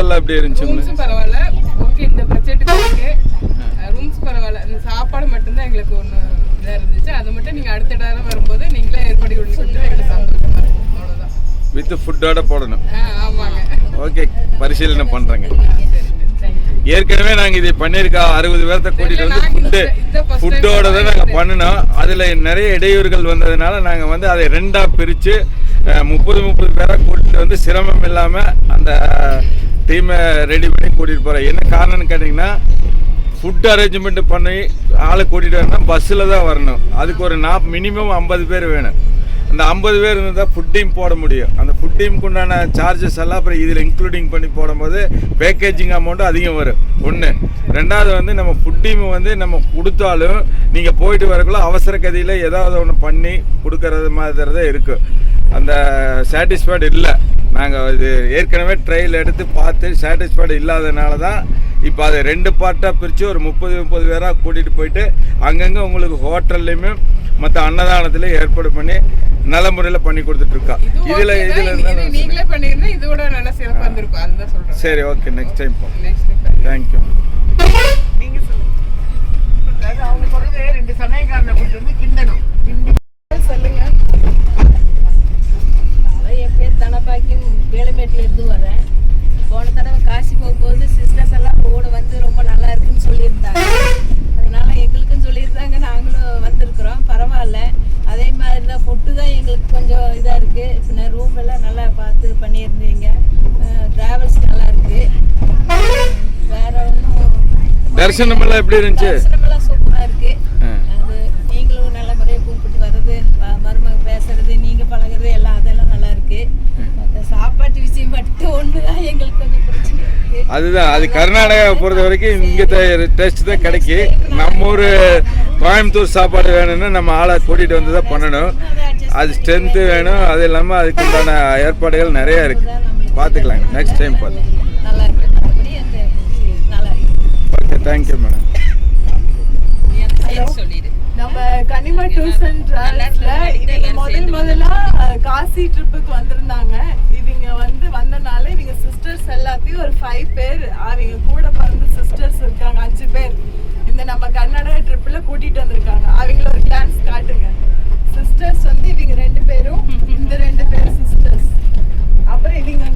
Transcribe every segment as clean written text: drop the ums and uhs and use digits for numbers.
எல்லாம் எப்படி இருந்துச்சு? ரூம்ஸும் பரவாயில்ல, ஓகே. இந்த பட்ஜெட்டுக்கு ஓகே. ரூம்ஸ் பரவாயில்ல. இந்த சாப்பாடு மட்டும்தான் எங்களுக்கு ஒன்று இதாக இருந்துச்சு. அதை மட்டும் நீங்கள் அடுத்த நேரம் வரும்போது நீங்களே ஏற்பாடு பண்ணி கொடுத்து எங்களுக்கு சந்தோஷமா இருக்கும். அவ்வளோதான். வித் ஃபுட்டோட போடணும். ஆமாங்க. ஓகே, பரிசீலனை பண்றேங்க. ஏற்கனவே நாங்க இதை பண்ணிருக்கோம். 60 பேர்த்த கூட்டிட்டு வந்து ஃபுட்டோட தான் நாங்க பண்ணினோம். அதுல நிறைய இடையூறுகள் வந்ததுனால நாங்க வந்து அதை 2ஆ பிரிச்சு 30 பேரை கூட்டிட்டு வந்து சிரமம் இல்லாம அந்த டீமை ரெடி பண்ணி கூட்டிட்டு போறோம். என்ன காரணம்னு கேட்டீங்கன்னா, ஃபுட் அரேஞ்ச்மெண்ட் பண்ணி ஆளை கூட்டிட்டு வரணும், பஸ்ஸில் தான் வரணும். அதுக்கு ஒரு மினிமம் 50 பேர் வேணும். அந்த 50 பேர் இருந்தால் ஃபுட் டீம் போட முடியும். அந்த ஃபுட் டீமுக்கு உண்டான சார்ஜஸ் எல்லாம் அப்புறம் இதில் இன்க்ளூடிங் பண்ணி போடும்போது பேக்கேஜிங் அமௌண்ட்டும் அதிகம் வரும். ஒன்று. ரெண்டாவது வந்து நம்ம ஃபுட் டீம் வந்து நம்ம கொடுத்தாலும் நீங்கள் போயிட்டு வரக்குள்ள அவசர கதியில் ஏதாவது ஒன்று பண்ணி கொடுக்கறது மாதிரி தான் இருக்குது. அந்த சாட்டிஸ்ஃபைடு இல்லை. நாங்கள் இது ஏற்கனவே ட்ரையல் எடுத்து பார்த்து சாட்டிஸ்ஃபைடு இல்லாதனால தான் இப்போ அதை 2 பார்ட்டாக பிரித்து ஒரு 30 பேராக கூட்டிகிட்டு போயிட்டு அங்கங்கே உங்களுக்கு ஹோட்டல்லையுமே மற்ற அன்னதானத்தில் ஏற்பாடு பண்ணி நல்ல முறையில் பண்ணி கொடுத்துட்ருக்கா. இதில் நீங்களே பண்ணியிருந்தா இதோட நல்லா சிறப்பாக இருந்திருக்கும். அதுதான் சொல்கிறேன். சரி, ஓகே. Next time thank you. நீங்கள் சொல்லுங்கள். அவங்க சொல்றது 2 சமயக்காரனை கூட்டிட்டு வந்து கிண்டணும். சொல்லுங்க. என் பேர் தனபாக்கியம், வேலைமேட்டில் இருந்து வரேன். போன தடவை காசி போகும்போது சிஸ்டர்ஸ் எல்லாம் கூட வந்து ரொம்ப நல்லா இருக்குன்னு சொல்லியிருந்தாங்க. அதனால எங்களுக்கும் சொல்லியிருந்தாங்க, நாங்களும் வந்திருக்கிறோம். பரவாயில்ல. அதே மாதிரி தான் ஃபுட்டு தான் எங்களுக்கு கொஞ்சம் இதாக இருக்குது. இப்போ ரூம் எல்லாம் நல்லா பார்த்து பண்ணியிருந்தீங்க. ட்ராவல்ஸ் நல்லா இருக்குது. வேற ஒன்றும் தரிசனம் எல்லாம் எப்படி இருந்துச்சு? தரிசனமெல்லாம் சூப்பராக இருக்குது. அது நீங்களும் நல்ல முறையை கூப்பிட்டு வர்றது, மருமக பேசுறது, நீங்கள் பழகிறது எல்லாம் அதெல்லாம் நல்லா இருக்குது. மற்ற சாப்பாட்டு விஷயம் மட்டும் ஒன்று தான் எங்களுக்கு கொஞ்சம் பிரச்சனை இருக்குது. அதுதான், அது கர்நாடகா பொறுத்த வரைக்கும் இங்கே டேஸ்ட் தான் கிடைக்கும். நம்ம ஊர் கோயம்புத்தூர் சாப்பாடு வேணும்னா நம்ம ஆளை கூட்டிகிட்டு வந்து தான் பண்ணணும். அது ஸ்ட்ரென்த்து வேணும். அது இல்லாமல் அதுக்கு உண்டான ஏற்பாடுகள் நிறையா இருக்குது. பார்த்துக்கலாங்க. நெக்ஸ்ட் டைம் பார்த்து. நல்லா இருக்கு. மற்றபடி அந்த நல்லா இருக்கு. Okay, thank you madam. நம்ம கனிமா டூர்ஸ் அண்ட் டிராவல்ஸ்ல இவங்க முதலா காசி ட்ரிப்புக்கு வந்திருந்தாங்க. இவங்க வந்தனால இவங்க சிஸ்டர்ஸ் எல்லாத்தையும் ஒரு 5 பேர் அவங்க கூட பிறந்த சிஸ்டர்ஸ் இருக்காங்க. 5 பேர் இந்த நம்ம கர்நாடகா ட்ரிப்ல கூட்டிட்டு வந்திருக்காங்க. அவங்கள ஒரு கிளான்ஸ் காட்டுங்க. சிஸ்டர்ஸ் இவங்க 2 பேரும், இந்த 2 பேர் சிஸ்டர்ஸ். அப்புறம் இவங்க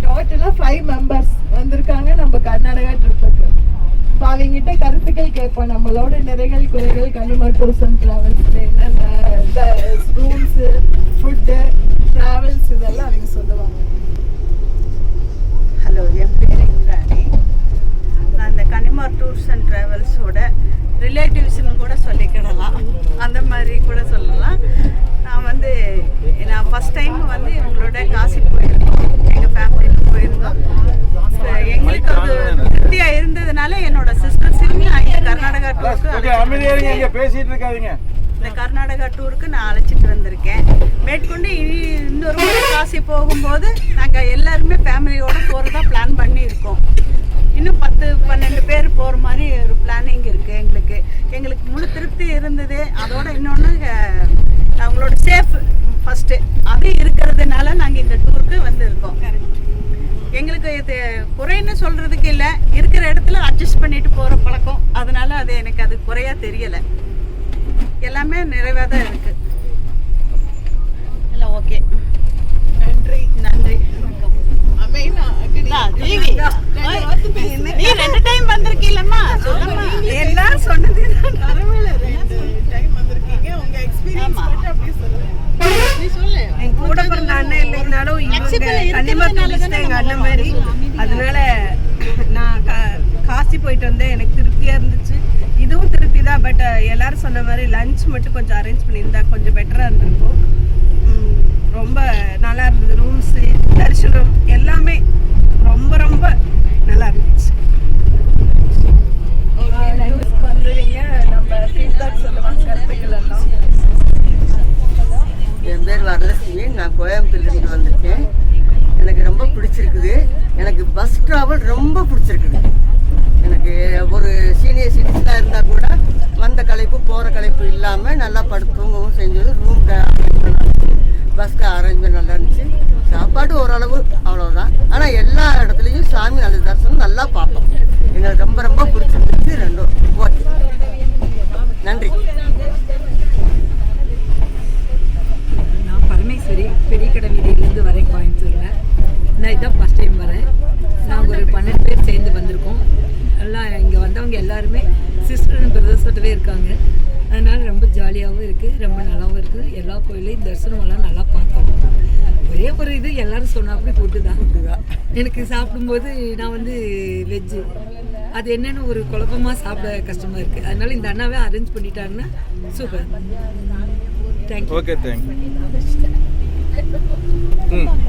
டோட்டலா 5 மெம்பர்ஸ் வந்திருக்காங்க நம்ம கர்நாடகா ட்ரிப்புக்கு. இப்போ அவங்ககிட்ட கருத்துக்கள் கேட்போம். நம்மளோட நிறைகள் குறைகள் கனிமா டூர்ஸ் அண்ட் டிராவல்ஸ்ல என்னென்ன ரூம்ஸ், ஃபுட்டு, டிராவல்ஸ் இதெல்லாம் அவங்க சொல்லுவாங்க. ஹலோ, என் பேர் இந்திராணி. நான் இந்த கனிமா டூர்ஸ் அண்ட் ட்ராவல்ஸோட ரிலேட்டிவ்ஸ்னு கூட சொல்லிக்கிடலாம், அந்த மாதிரி கூட சொல்லலாம். நான் ஃபஸ்ட் டைம் இவங்களோட காசி போயிருந்தோம். எங்கள் ஃபேமிலியில் போயிருந்தோம். எங்களுக்கு அது திருப்தியாக இருந்ததுனால என்னோட சிஸ்டர்ஸையுமே கர்நாடகா டூருக்கு பேசிட்டு இருக்காதீங்க. இந்த கர்நாடகா டூருக்கு நான் அழைச்சிட்டு வந்திருக்கேன். மேற்கொண்டு இன்னொரு முறை காசி போகும்போது நாங்கள் எல்லாருமே ஃபேமிலியோடு போகிறதா பிளான் பண்ணியிருக்கோம். இன்னும் 10-12 பேர் போகிற மாதிரி ஒரு பிளானிங் இருக்குது. எங்களுக்கு முழு திருப்தி இருந்தது. அதோட இன்னொன்று அவங்களோட சேஃப் ஃபஸ்ட்டு அது இருக்கிறதுனால நாங்கள் இந்த டூருக்கு வந்திருக்கோம். எங்களுக்கு இது குறைன்னு சொல்கிறதுக்கு இல்லை, இருக்கிற இடத்துல அட்ஜஸ்ட் பண்ணிட்டு போகிற பழக்கம். அதனால அது எனக்கு அது குறையாக தெரியலை. எல்லாமே நிறைவாக தான் இருக்குது. இல்லை, ஓகே. நன்றி. நீ 2 டைம் வந்திருக்கீங்களா? எல்லாம் சொன்னது என் கூட பிறந்த அண்ணன் இல்லைனாலும் கண்டிப்பா டூரிஸ்ட் எங்க அண்ணன் மாதிரி. அதனால நான் காசி போயிட்டு வந்தேன். எனக்கு திருப்தியா இருந்துச்சு. இதுவும் திருப்தி தான். பட் எல்லாரும் சொன்ன மாதிரி லஞ்ச் மட்டும் கொஞ்சம் அரேஞ்ச் பண்ணியிருந்தா கொஞ்சம் பெட்டரா இருந்திருக்கும். ரொம்ப நல்லா இருந்தது. ரூம்ஸ், தரிசனம் எல்லாமே ரொம்ப ரொம்ப நல்லா இருந்துச்சு. என் பேர் வரலட்சுமி. நான் கோயம்புத்தூர்லேருந்து வந்திருக்கேன். எனக்கு ரொம்ப பிடிச்சிருக்குது. எனக்கு பஸ் ட்ராவல் ரொம்ப பிடிச்சிருக்குது. எனக்கு ஒரு சீனியர் சிட்டிசனாக இருந்தால் கூட வந்த களைப்பு போகிற களைப்பு இல்லாமல் நல்லா படுத்தவும் செஞ்சது. ரூம் பஸ்க்கு அரேஞ்ச்மெண்ட் நல்லா இருந்துச்சு. சாப்பாடு ஓரளவு அவ்வளோதான். ஆனால் எல்லா இடத்துலையும் நல்லா பார்த்தோம். எங்களுக்கு ரொம்ப ரொம்ப பிடிச்சிருந்துச்சு. ரெண்டும் ஓகே, நன்றி. நான் பரமேஸ்வரி, பெரிய கடை வீதியிலேருந்து வரேன் கோயம்புத்தூரில். நான் இதான் ஃபஸ்ட் டைம் வரேன். நாங்கள் ஒரு 12 பேர் சேர்ந்து வந்திருக்கோம். எல்லாம் இங்கே வந்தவங்க எல்லாருமே சிஸ்டர் அண்ட் பிரதர்ஸோடவே இருக்காங்க. அதனால் ரொம்ப ஜாலியாகவும் இருக்குது, ரொம்ப நல்லாவும் இருக்குது. எல்லா கோயிலையும் தரிசனமெல்லாம் நல்லா பார்த்தோம். ஒரே ஒரு இது எல்லாரும் சொன்னாப்படி ஃபுட்டு தான். எனக்கு சாப்பிடும்போது நான் வந்து வெஜ்ஜு, அது என்னென்னு ஒரு குழப்பமாக சாப்பிட கஷ்டமாக இருக்குது. அதனால் இந்த அண்ணாவே அரேஞ்ச் பண்ணிட்டாங்கன்னா சூப்பர். தேங்க்யூ. Okay, thank you.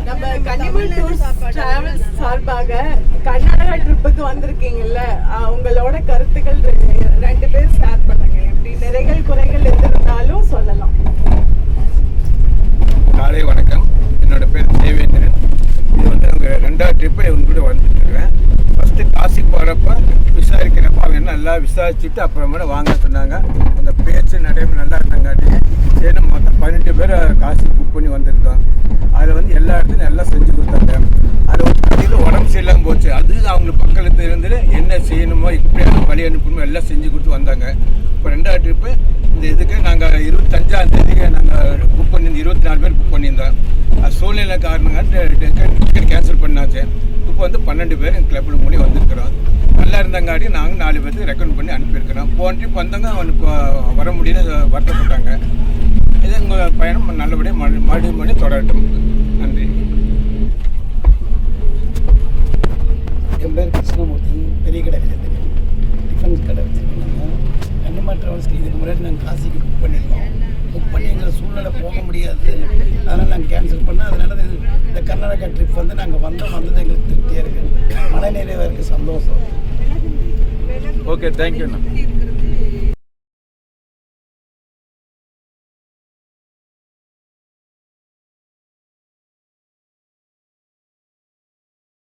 நம்ம கன்னிமார் டூர்ஸ் டிராவல்ஸ் சார்பாக கர்நாடகா ட்ரிப்புக்கு வந்திருக்கீங்கல்ல, உங்களோட கருத்துக்கள் 2 பேர் ஷேர் பண்ணுங்க. எப்படி நிறைகள் குறைகள் எது இருந்தாலும் சொல்லலாம். காலை வணக்கம். என்னோட பேர் தேவேந்திரன். இது வந்து அவங்க 2வது ட்ரிப்பு இவங்க கூட வந்துட்டு இருக்கிறேன். ஃபஸ்ட்டு காசி போகிறப்ப விசாரிக்கிறப்ப அவங்க நல்லா விசாரிச்சுட்டு அப்புறமேல வாங்க சொன்னாங்க. அந்த பேச்சு நடைமுறை நல்லா இருந்தாங்காட்டி சரி மொத்தம் 18 பேர் காசி புக் பண்ணி வந்திருந்தோம். அதில் வந்து எல்லா இடத்துலையும் நல்லா செஞ்சு கொடுத்தாங்க. அது ஒரு உடம்பு சரியில்லாமல் போச்சு. அது அவங்களுக்கு பக்கத்தில் இருந்து என்ன செய்யணுமோ இப்படியான வழி அனுப்பணுமோ எல்லாம் செஞ்சு கொடுத்து வந்தாங்க. இப்போ 2வது ட்ரிப்பு இந்த இதுக்கு நாங்கள் 25ஆம் தேதிக்கு நாங்கள் புக் பண்ணியிருந்தோம். 24 பேர் புக் பண்ணியிருந்தோம். அது சூழ்நிலை காரணங்க டிக்கெட் கேன்சல் பண்ணாச்சு. இப்போ வந்து 12 பேர் எங்கள் கிளப்பில் மூடி வந்திருக்கிறோம். நல்லா இருந்தாங்காட்டி நாங்கள் 4 பேருக்கு ரெக்கமெண்ட் பண்ணி அனுப்பியிருக்கிறோம். போன ட்ரிப் வந்தவங்க அவனுக்கு வர முடியல, வருத்தப்பட்டாங்க. இது உங்கள் பயணம் நல்லபடியாக மறுபடியும் தொடரட்டும். நன்றி. என் பேர் கிருஷ்ணமூர்த்தி, பெரிய கடை வச்சுருக்கேன், டிஃபன் கடை வச்சுருக்கேன். கன்னிமார் ட்ராவல்ஸ்க்கு இதுக்கு முன்னாடி நாங்கள் காசிக்கு புக் பண்ணியிருக்கோம். புக் பண்ணி எங்களை சூழ்நிலை போக முடியாது, அதனால் நாங்கள் கேன்சல் பண்ணோம். அதனால் இந்த கர்நாடகா ட்ரிப் வந்து நாங்கள் வந்தது எங்களுக்கு திருப்தியாக இருக்குது, மன நிறைவாக இருக்குது, சந்தோஷம். ஓகே, தேங்க்யூண்ணா.